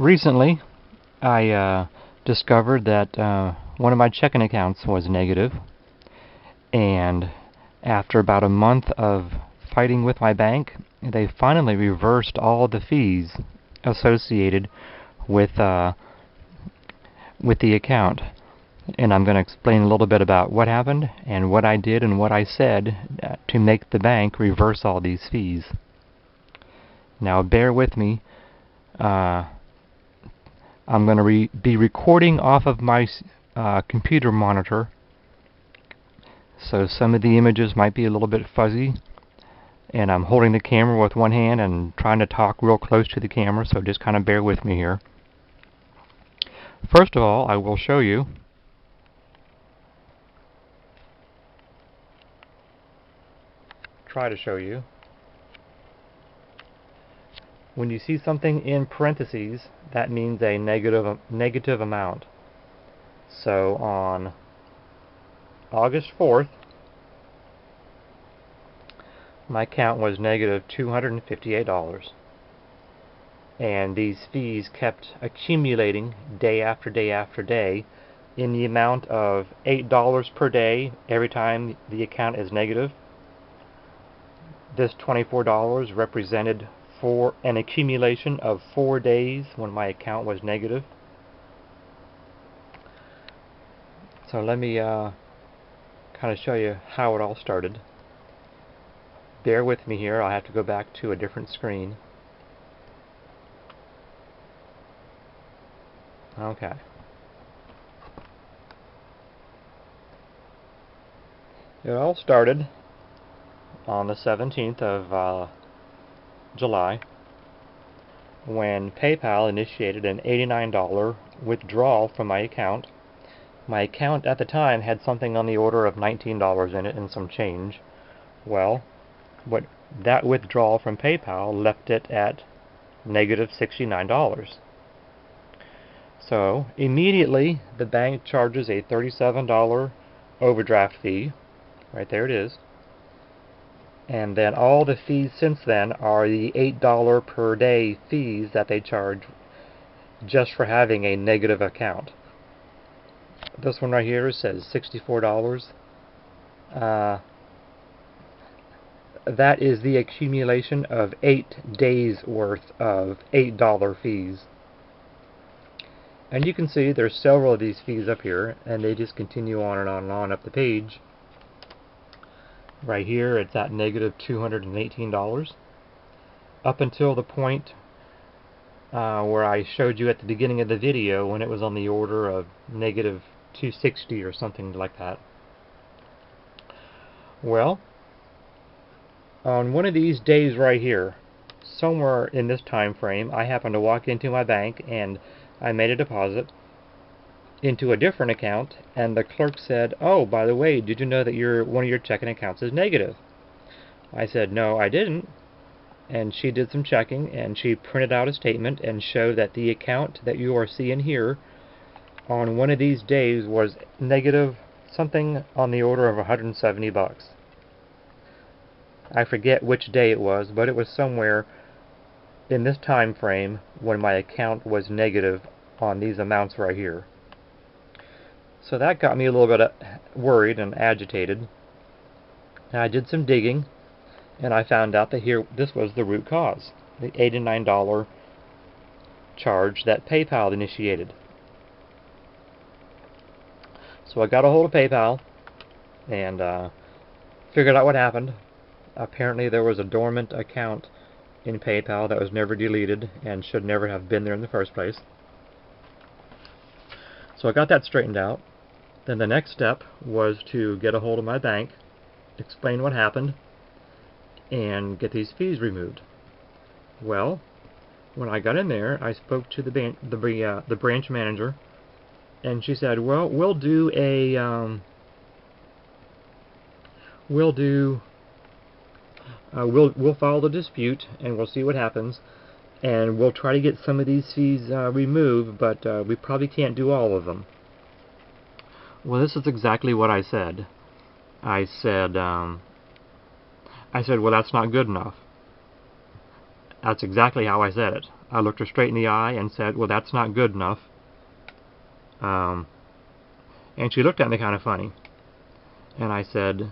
Recently, I discovered that one of my checking accounts was negative, and after about a month of fighting with my bank, they finally reversed all the fees associated with the account. And I'm going to explain a little bit about what happened and what I did and what I said to make the bank reverse all these fees. Now bear with me. I'm going to be recording off of my computer monitor, so some of the images might be a little bit fuzzy, and I'm holding the camera with one hand and trying to talk real close to the camera, so just kind of bear with me here. First of all, I will show you when you see something in parentheses, that means a negative amount. So on August 4th, my account was negative $258, and these fees kept accumulating day after day after day in the amount of $8 per day every time the account is negative. This $24 represented for an accumulation of 4 days when my account was negative. So let me kind of show you how it all started. Bear with me here, I'll have to go back to a different screen. Okay. It all started on the 17th of July, when PayPal initiated an $89 withdrawal from my account. My account at the time had something on the order of $19 in it and some change. Well, that withdrawal from PayPal left it at negative $69. So immediately the bank charges a $37 overdraft fee. Right there it is. And then all the fees since then are the $8 per day fees that they charge just for having a negative account. This one right here says $64. That is the accumulation of 8 days worth of $8 fees. And you can see there's several of these fees up here, and they just continue on and on and on up the page. Right here it's at negative $218, up until the point where I showed you at the beginning of the video, when it was on the order of negative $260 or something like that. Well, on one of these days right here, somewhere in this time frame, I happened to walk into my bank and I made a deposit into a different account, and the clerk said, "Oh, by the way, did you know that one of your checking accounts is negative?" I said, "No, I didn't." And she did some checking, and she printed out a statement and showed that the account that you are seeing here on one of these days was negative something on the order of $170. I forget which day it was, but it was somewhere in this time frame when my account was negative on these amounts right here. So that got me a little bit worried and agitated. I did some digging, and I found out that this was the root cause, the $89 charge that PayPal initiated. So I got a hold of PayPal and figured out what happened. Apparently there was a dormant account in PayPal that was never deleted and should never have been there in the first place. So I got that straightened out. Then the next step was to get a hold of my bank, explain what happened, and get these fees removed. Well, when I got in there, I spoke to the branch manager, and she said, "Well, we'll file the dispute, and we'll see what happens, and we'll try to get some of these fees removed, but we probably can't do all of them." Well, this is exactly what I said. I said, well, that's not good enough. That's exactly how I said it. I looked her straight in the eye and said, well, that's not good enough. And she looked at me kind of funny. And I said,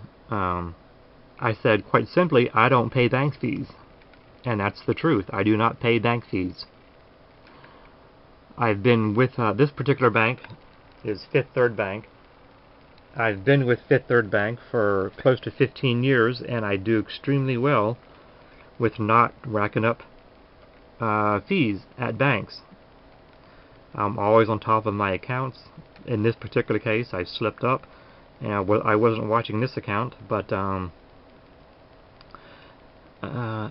quite simply, I don't pay bank fees. And that's the truth. I do not pay bank fees. I've been with this particular bank is Fifth Third Bank. I've been with Fifth Third Bank for close to 15 years, and I do extremely well with not racking up fees at banks. I'm always on top of my accounts. In this particular case, I slipped up, and I wasn't watching this account, but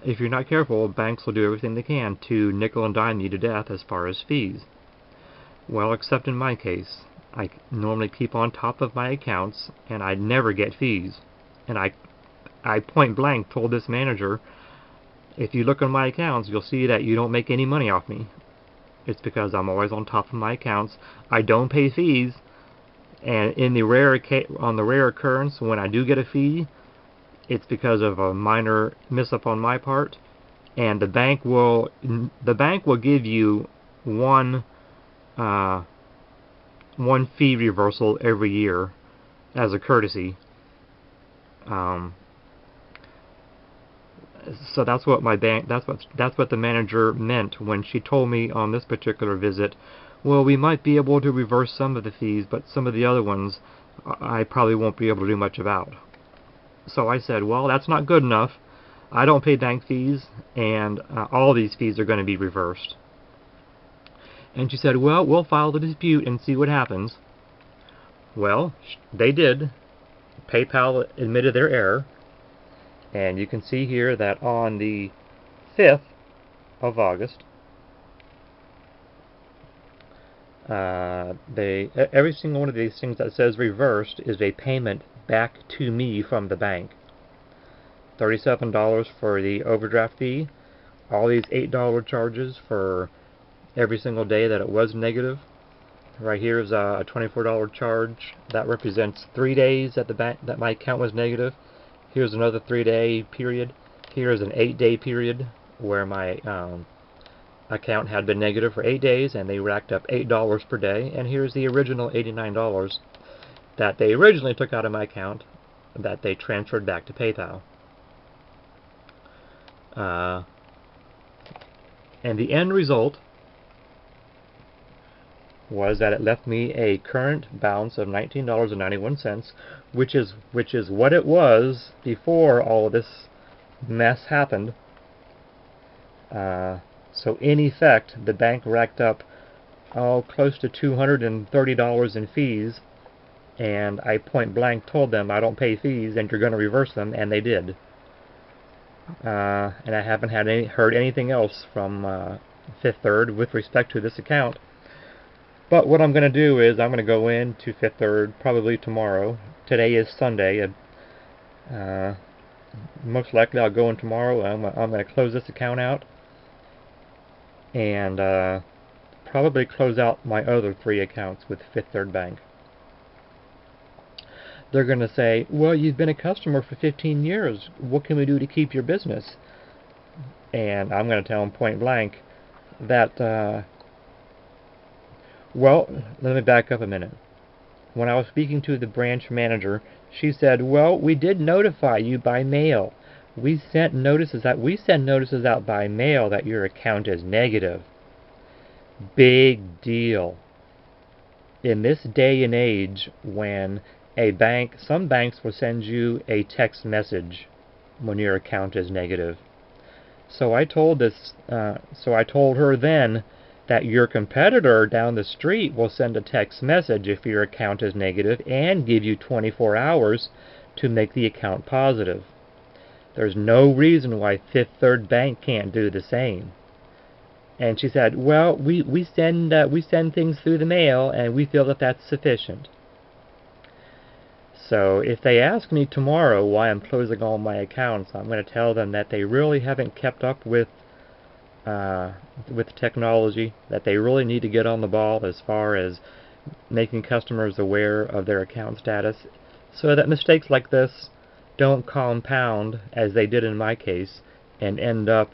if you're not careful, banks will do everything they can to nickel and dime you to death as far as fees. Well, except in my case, I normally keep on top of my accounts, and I never get fees. And I point blank told this manager, if you look on my accounts, you'll see that you don't make any money off me. It's because I'm always on top of my accounts. I don't pay fees, and on the rare occurrence when I do get a fee, it's because of a minor miss-up on my part, and the bank will give you one fee reversal every year as a courtesy. So that's what the manager meant when she told me on this particular visit, well, we might be able to reverse some of the fees, but some of the other ones I probably won't be able to do much about. So I said, well, that's not good enough. I don't pay bank fees, and all these fees are going to be reversed. And she said, well, we'll file the dispute and see what happens. Well, they did. PayPal admitted their error. And you can see here that on the 5th of August, every single one of these things that says reversed is a payment back to me from the bank. $37 for the overdraft fee, all these $8 charges for every single day that it was negative. Right here is a $24 charge that represents 3 days that my account was negative. Here's another 3-day period. Here's an 8-day period where my account had been negative for 8 days, and they racked up $8 per day. And here's the original $89 that they originally took out of my account that they transferred back to PayPal. And the end result was that it left me a current balance of $19.91, which is what it was before all of this mess happened. So in effect, the bank racked up close to $230 in fees, and I point blank told them I don't pay fees and you're going to reverse them, and they did. And I haven't heard anything else from Fifth Third with respect to this account. But what I'm going to do is I'm going to go into Fifth Third probably tomorrow. Today is Sunday. Most likely I'll go in tomorrow. I'm going to close this account out and probably close out my other 3 accounts with Fifth Third Bank. They're going to say, well, you've been a customer for 15 years. What can we do to keep your business? And I'm going to tell them point blank that well, let me back up a minute. When I was speaking to the branch manager, she said, well, we did notify you by mail. We send notices out by mail that your account is negative. Big deal. In this day and age when some banks will send you a text message when your account is negative. So I told her then that your competitor down the street will send a text message if your account is negative and give you 24 hours to make the account positive. There's no reason why Fifth Third Bank can't do the same. And she said, well, we send things through the mail and we feel that that's sufficient. So if they ask me tomorrow why I'm closing all my accounts, I'm going to tell them that they really haven't kept up with technology, that they really need to get on the ball as far as making customers aware of their account status so that mistakes like this don't compound as they did in my case and end up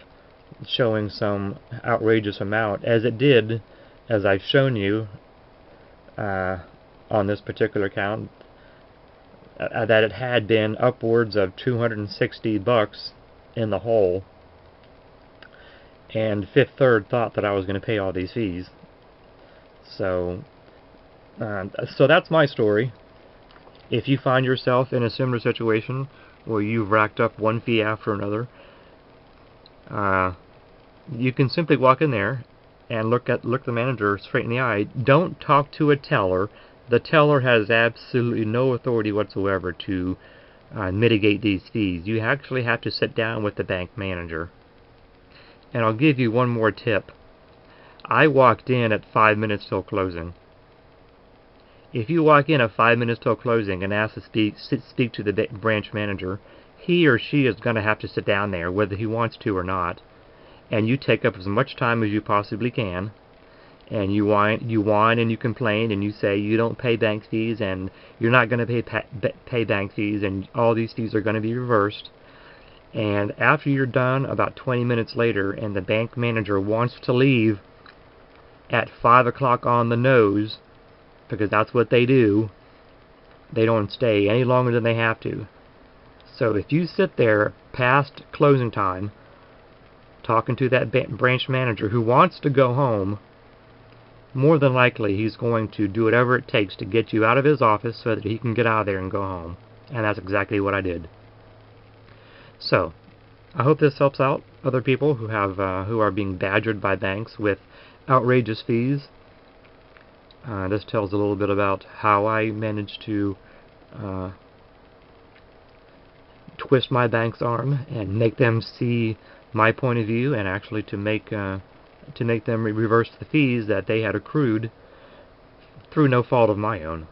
showing some outrageous amount, as it did, as I've shown you on this particular account, that it had been upwards of $260 in the hole, and Fifth Third thought that I was going to pay all these fees. So that's my story. If you find yourself in a similar situation where you've racked up one fee after another, you can simply walk in there and look the manager straight in the eye. Don't talk to a teller. The teller has absolutely no authority whatsoever to mitigate these fees. You actually have to sit down with the bank manager. And I'll give you one more tip. I walked in at 5 minutes till closing. If you walk in at 5 minutes till closing and ask to speak to the branch manager, he or she is going to have to sit down there, whether he wants to or not. And you take up as much time as you possibly can, and you whine and you complain and you say you don't pay bank fees and you're not going to pay bank fees and all these fees are going to be reversed. And after you're done, about 20 minutes later, and the bank manager wants to leave at 5 o'clock on the nose, because that's what they do, they don't stay any longer than they have to. So if you sit there past closing time talking to that branch manager who wants to go home, more than likely he's going to do whatever it takes to get you out of his office so that he can get out of there and go home. And that's exactly what I did. So I hope this helps out other people who are being badgered by banks with outrageous fees. This tells a little bit about how I managed to twist my bank's arm and make them see my point of view, and actually to make them reverse the fees that they had accrued through no fault of my own.